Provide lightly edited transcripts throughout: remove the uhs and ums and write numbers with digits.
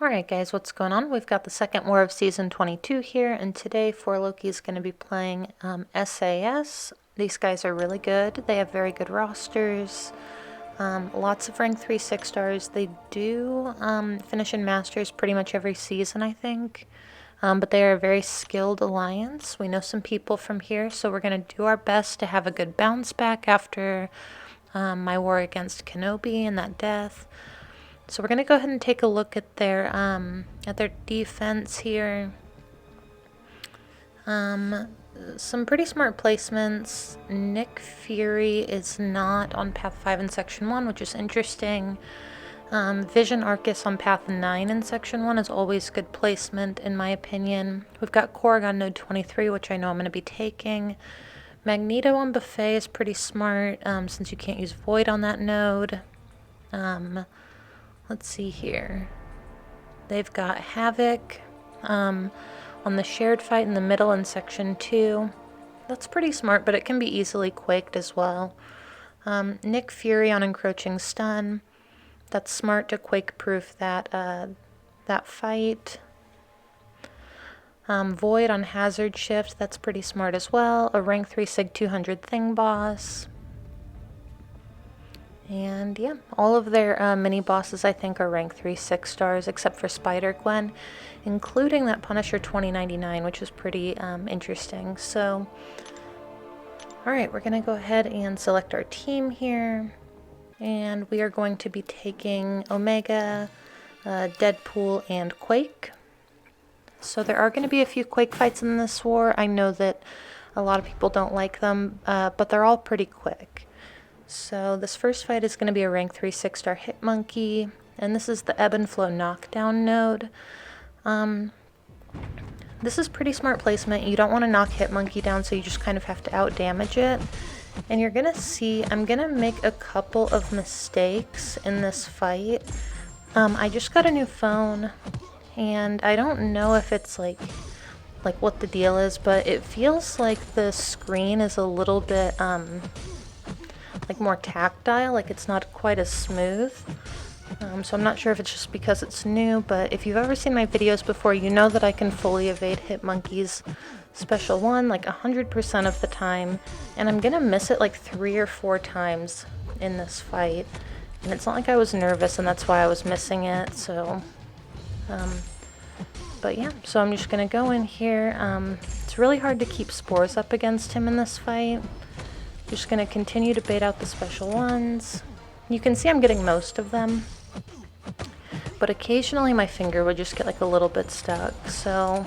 Alright guys, what's going on? We've got the second war of Season 22 here, and today 4Loki is going to be playing SAS. These guys are really good. They have very good rosters. Lots of rank 3 6-stars. They do finish in Masters pretty much every season, I think. But they are a very skilled alliance. We know some people from here, so we're going to do our best to have a good bounce back after my war against Kenobi and that death. So we're going to go ahead and take a look at their defense here. Some pretty smart placements. Nick Fury is not on Path 5 in Section 1, which is interesting. Vision Arcus on Path 9 in Section 1 is always good placement, in my opinion. We've got Korg on Node 23, which I know I'm going to be taking. Magneto on Buffet is pretty smart, since you can't use Void on that node. Let's see here. They've got Havoc on the shared fight in the middle in Section 2. That's pretty smart, but it can be easily quaked as well. Nick Fury on Encroaching Stun. That's smart to quake-proof that fight. Void on Hazard Shift. That's pretty smart as well. A rank 3 Sig 200 Thing Boss. And yeah, all of their mini bosses I think are rank 3 6-stars except for Spider-Gwen, including that Punisher 2099, which is pretty interesting. So, alright, we're going to go ahead and select our team here. And we are going to be taking Omega, Deadpool, and Quake. So there are going to be a few Quake fights in this war. I know that a lot of people don't like them, but they're all pretty quick. So this first fight is going to be a rank 3 6-star HitMonkey, and this is the Ebb and Flow knockdown node. This is pretty smart placement. You don't want to knock HitMonkey down, so you just kind of have to out-damage it. And you're going to see, I'm going to make a couple of mistakes in this fight. I just got a new phone, and I don't know if it's like what the deal is, but it feels like the screen is a little bit like more tactile, like it's not quite as smooth. So I'm not sure if it's just because it's new, but if you've ever seen my videos before, you know that I can fully evade HitMonkey's special one like 100% of the time, and I'm gonna miss it like 3 or 4 times in this fight. And it's not like I was nervous and that's why I was missing it, so but yeah, so I'm just gonna go in here. It's really hard to keep spores up against him in this fight. Just going to continue to bait out the special ones. You can see I'm getting most of them, but occasionally my finger would just get like a little bit stuck. So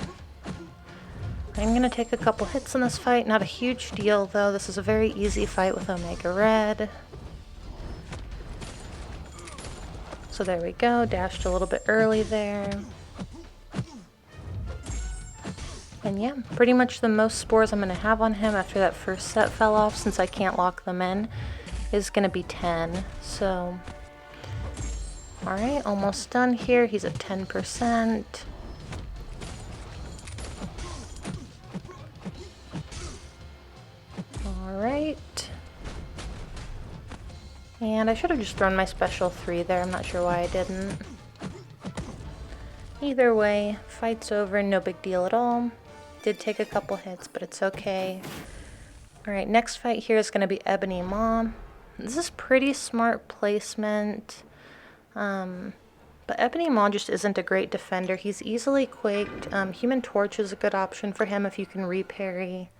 I'm going to take a couple hits in this fight. Not a huge deal though. This is a very easy fight with Omega Red. So there we go. Dashed a little bit early there. And yeah, pretty much the most spores I'm going to have on him after that first set fell off, since I can't lock them in, is going to be 10. So, alright, almost done here. He's at 10%. Alright. And I should have just thrown my special 3 there. I'm not sure why I didn't. Either way, fight's over, no big deal at all. Did take a couple hits, but it's okay. Alright, next fight here is going to be Ebony Maw. This is pretty smart placement. But Ebony Maw just isn't a great defender. He's easily quaked. Human Torch is a good option for him if you can re-parry.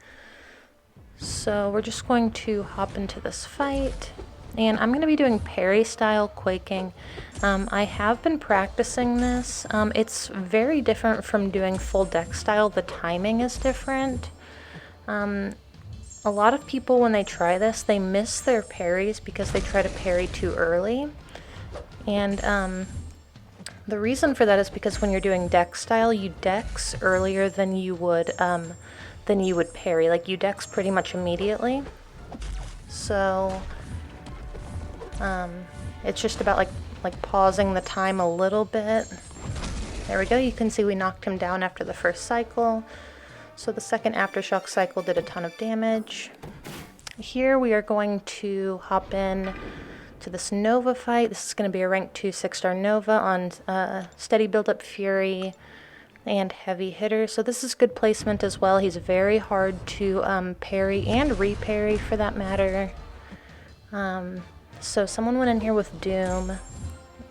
So we're just going to hop into this fight. And I'm going to be doing parry style quaking. I have been practicing this. It's very different from doing full deck style. The timing is different. A lot of people, when they try this, they miss their parries because they try to parry too early. And the reason for that is because when you're doing deck style, you dex earlier than you would parry. Like, you dex pretty much immediately. So it's just about like pausing the time a little bit. There we go. You can see we knocked him down after the first cycle. So the second Aftershock cycle did a ton of damage. Here we are going to hop in to this Nova fight. This is going to be a rank 2 6-star Nova on steady build-up Fury and heavy hitter. So this is good placement as well. He's very hard to parry and re-parry for that matter. So someone went in here with Doom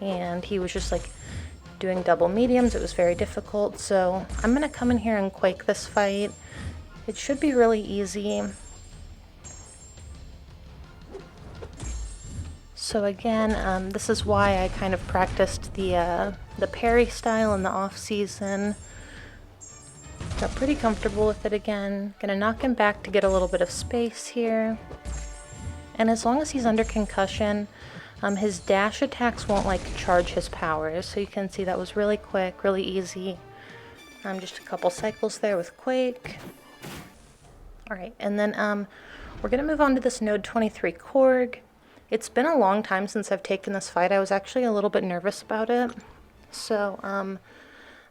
and he was just like doing double mediums. It was very difficult. So I'm going to come in here and Quake this fight. It should be really easy. So again, this is why I kind of practiced the parry style in the off season. Got pretty comfortable with it again. Gonna knock him back to get a little bit of space here. And as long as he's under concussion, his dash attacks won't like charge his powers. So you can see that was really quick, really easy. Just a couple cycles there with Quake. Alright, and then we're gonna move on to this Node 23 Korg. It's been a long time since I've taken this fight. I was actually a little bit nervous about it. So I'm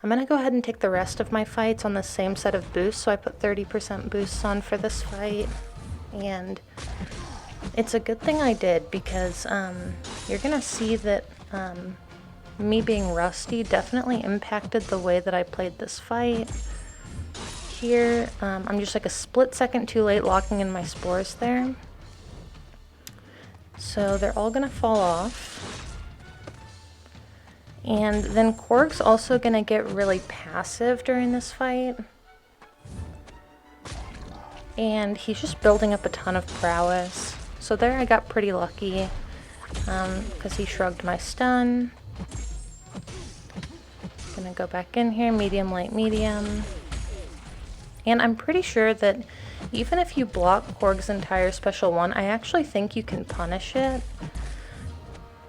going to go ahead and take the rest of my fights on the same set of boosts. So I put 30% boosts on for this fight. And it's a good thing I did because you're going to see that me being rusty definitely impacted the way that I played this fight. Here, I'm just like a split second too late locking in my spores there. So they're all gonna fall off. And then Korg's also gonna get really passive during this fight. And he's just building up a ton of prowess. So there I got pretty lucky because he shrugged my stun. Gonna go back in here, medium, light, medium. And I'm pretty sure that even if you block Korg's entire special 1, I actually think you can punish it.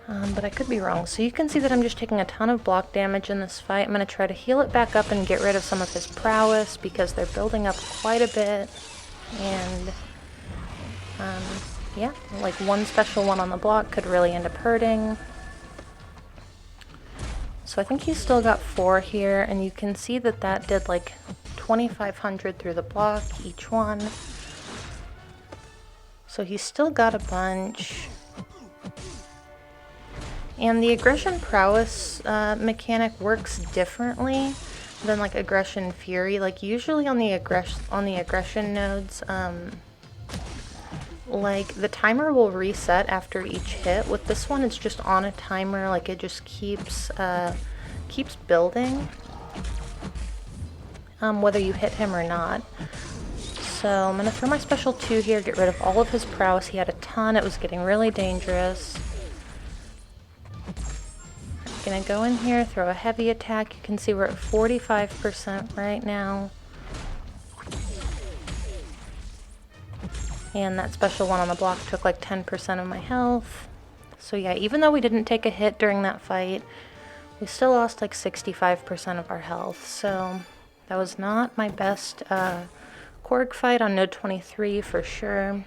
But I could be wrong. So you can see that I'm just taking a ton of block damage in this fight. I'm going to try to heal it back up and get rid of some of his prowess because they're building up quite a bit. And yeah, like one special 1 on the block could really end up hurting. So I think he's still got 4 here, and you can see that that did like 2,500 through the block, each one. So he's still got a bunch. And the aggression prowess mechanic works differently than like aggression fury. Like usually on the aggression nodes, like the timer will reset after each hit. With this one, it's just on a timer. Like it just keeps building. Whether you hit him or not. So I'm going to throw my special 2 here, get rid of all of his prowess. He had a ton, it was getting really dangerous. I'm going to go in here, throw a heavy attack. You can see we're at 45% right now. And that special 1 on the block took like 10% of my health. So yeah, even though we didn't take a hit during that fight, we still lost like 65% of our health. So that was not my best Korg fight on Node 23 for sure.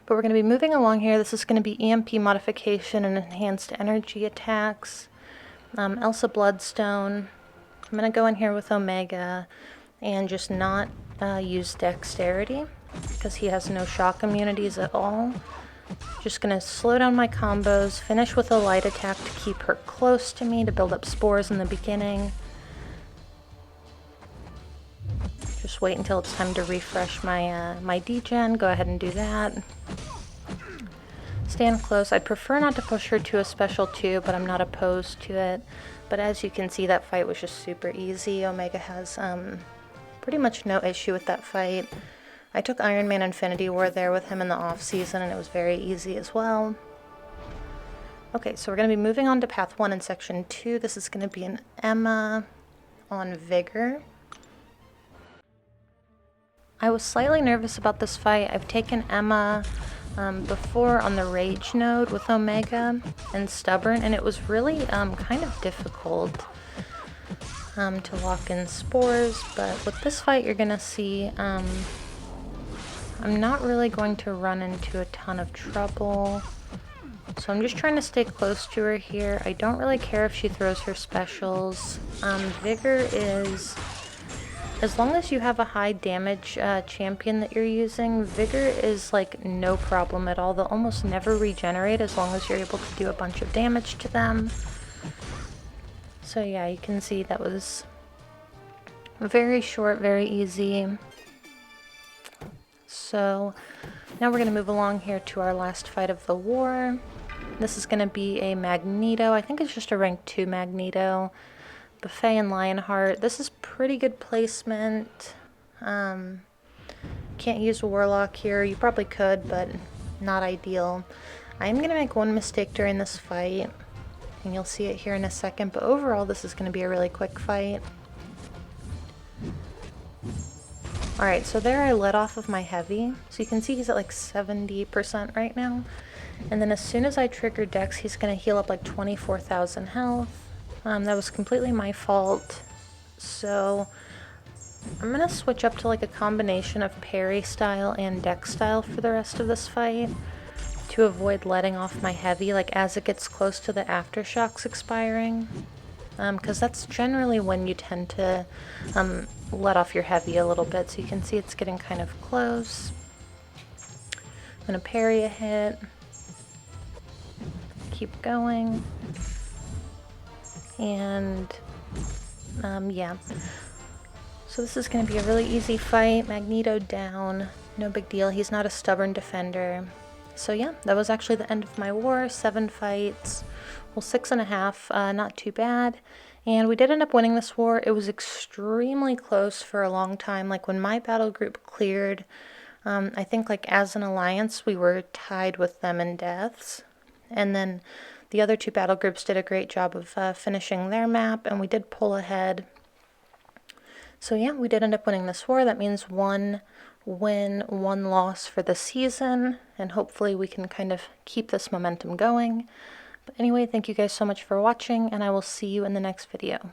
But we're going to be moving along here. This is going to be EMP Modification and Enhanced Energy Attacks. Elsa Bloodstone. I'm going to go in here with Omega and just not use Dexterity because he has no shock immunities at all. Just going to slow down my combos, finish with a light attack to keep her close to me to build up spores in the beginning. Just wait until it's time to refresh my my degen. Go ahead and do that. Stand close. I'd prefer not to push her to a special 2, but I'm not opposed to it. But as you can see, that fight was just super easy. Omega has pretty much no issue with that fight. I took Iron Man Infinity War there with him in the off season, and it was very easy as well. Okay, so we're going to be moving on to Path 1 in Section 2. This is going to be an Emma on Vigor. I was slightly nervous about this fight. I've taken Emma before on the Rage node with Omega and Stubborn, and it was really kind of difficult to lock in spores, but with this fight you're gonna see I'm not really going to run into a ton of trouble. So I'm just trying to stay close to her here. I don't really care if she throws her specials. Vigor is As long as you have a high damage champion that you're using, Vigor is like no problem at all. They'll almost never regenerate as long as you're able to do a bunch of damage to them. So yeah, you can see that was very short, very easy. So now we're going to move along here to our last fight of the war. This is going to be a Magneto. I think it's just a rank 2 Magneto. Buffet and Lionheart. This is pretty good placement. Can't use Warlock here. You probably could, but not ideal. I am going to make one mistake during this fight, and you'll see it here in a second, but overall this is going to be a really quick fight. Alright, so there I let off of my heavy. So you can see he's at like 70% right now. And then as soon as I trigger Dex, he's going to heal up like 24,000 health. That was completely my fault. So I'm going to switch up to like a combination of parry style and Dex style for the rest of this fight to avoid letting off my heavy like as it gets close to the aftershocks expiring. Because that's generally when you tend to let off your heavy a little bit. So you can see it's getting kind of close. I'm going to parry a hit. Keep going. And yeah. So this is going to be a really easy fight. Magneto down. No big deal. He's not a stubborn defender. So yeah, that was actually the end of my war. 7 fights. Well, 6.5, not too bad. And we did end up winning this war. It was extremely close for a long time. Like when my battle group cleared, I think like as an alliance, we were tied with them in deaths. And then the other 2 battle groups did a great job of finishing their map, and we did pull ahead. So yeah, we did end up winning this war. That means 1 win, 1 loss for the season, and hopefully we can kind of keep this momentum going. But anyway, thank you guys so much for watching, and I will see you in the next video.